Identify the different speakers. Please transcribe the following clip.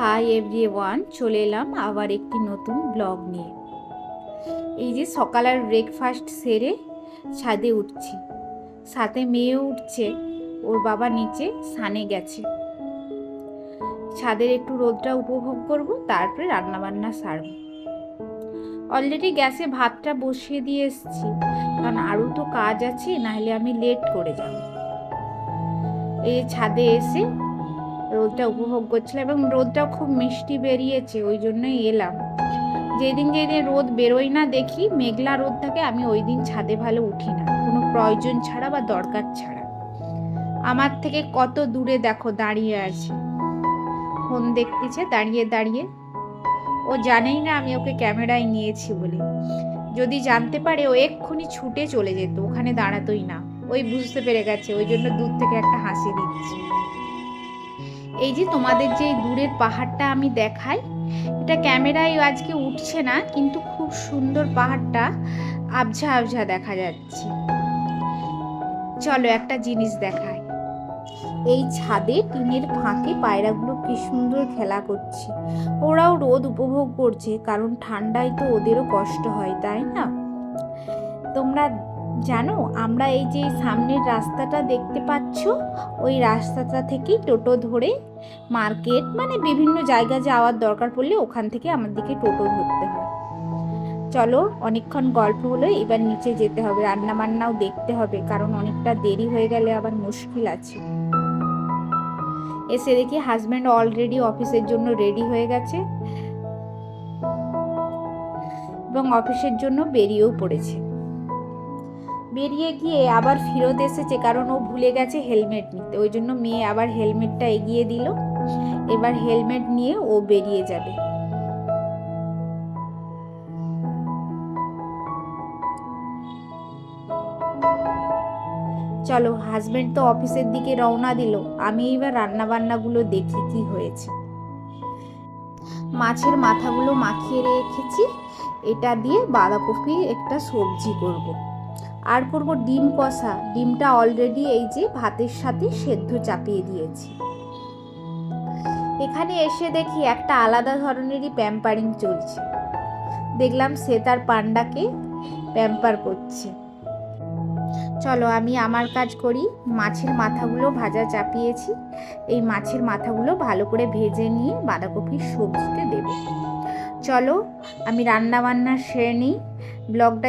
Speaker 1: Hi everyone, চলে এলাম আবার একটি নতুন ব্লগ নিয়ে। এই যে সকালের ব্রেকফাস্ট সেরে ছাদে উঠছি, সাথে মেয়েও উঠছে। ওর বাবা নিচে স্নানে গেছে। ছাদের একটু রোদটা উপভোগ করব, তারপরে রান্নাবান্না সারব। অলরেডি গ্যাসে ভাতটা বসিয়ে দিয়ে এসেছি, কারণ আরও তো কাজ আছে, নাহলে আমি লেট করে যাব। এই ছাদে এসে রোদটা উপভোগ করছিলাম এবং রোদটাও খুব মিষ্টি বেরিয়েছে, ওই জন্যই এলাম। যেদিন রোদ বেরোয় না, দেখি মেঘলা রোদ থাকে, আমি ওই দিন ছাদে ভালো উঠি না, কোনো প্রয়োজন ছাড়া বা দরকার ছাড়া। আমার থেকে কত দূরে দেখো দাঁড়িয়ে আছে, ফোন দেখতেছে দাঁড়িয়ে দাঁড়িয়ে। ও জানেই না আমি ওকে ক্যামেরায় নিয়েছি বলে। যদি জানতে পারে ও এক্ষুনি ছুটে চলে যেত, ওখানে দাঁড়াতোই না। ওই বুঝতে পেরে গেছে, ওই জন্য দূর থেকে একটা হাসি দিচ্ছি। এই যে তোমাদের যে দূরের পাহাড়টা আমি দেখাই, এটা ক্যামেরায় আজকে উঠছে না, কিন্তু খুব সুন্দর পাহাড়টা আবঝা আবঝা দেখা যাচ্ছে। চলো একটা জিনিস দেখাই। এই ছাদে টিনের ফাঁকে পায়রাগুলো কি সুন্দর খেলা করছে। ওরাও রোদ উপভোগ করছে, কারণ ঠান্ডায় তো ওদেরও কষ্ট হয়, তাই না? তোমরা জানো, আমরা এই যে সামনের রাস্তাটা দেখতে পাচ্ছ, ওই রাস্তাটা থেকেই টোটো ধরে মার্কেট মানে বিভিন্ন জায়গা যাওয়ার দরকার পড়লে ওখান থেকে আমাদেরকে টোটো ধরতে হয়। চলো, অনেকক্ষণ গল্প হলো, এবার নিচে যেতে হবে, রান্না বান্নাও দেখতে হবে, কারণ অনেকটা দেরি হয়ে গেলে আবার মুশকিল আছে। এসে দেখি হাজব্যান্ড অলরেডি অফিসের জন্য রেডি হয়ে গেছে এবং অফিসের জন্য বেরিয়েও পড়েছে। বেরিয়ে গিয়ে আবার ফেরত এসেছে, কারণ ও ভুলে গেছে হেলমেট নিতে, ওই জন্য মেয়ে আবার হেলমেটটা এগিয়ে দিল। এবার হেলমেট নিয়ে ও বেরিয়ে যাবে। চলো, হাজবেন্ড তো অফিসের দিকে রওনা দিল, আমি এবার রান্না বান্নাগুলো দেখি কি হয়েছে। মাছের মাথাগুলো মাখিয়ে রেখেছি, এটা দিয়ে বাঁধাকপি একটা সবজি করব। আর করব ডিম কষা। ডিমটা অলরেডি এই যে ভাতের সাথে সেদ্ধ চাপিয়ে দিয়েছি। এখানে এসে দেখি একটা আলাদা ধরনেরই প্যাম্পারিং চলছে। দেখলাম সে তার পান্ডাকে প্যাম্পার করছে। চলো আমি আমার কাজ করি। মাছের মাথাগুলো ভাজা চাপিয়েছি, এই মাছের মাথাগুলো ভালো করে ভেজে নিয়ে বাঁধাকপির সবজিতে দেব। চলো আমি রান্না বান্না সেরে নিই। ব্লগটা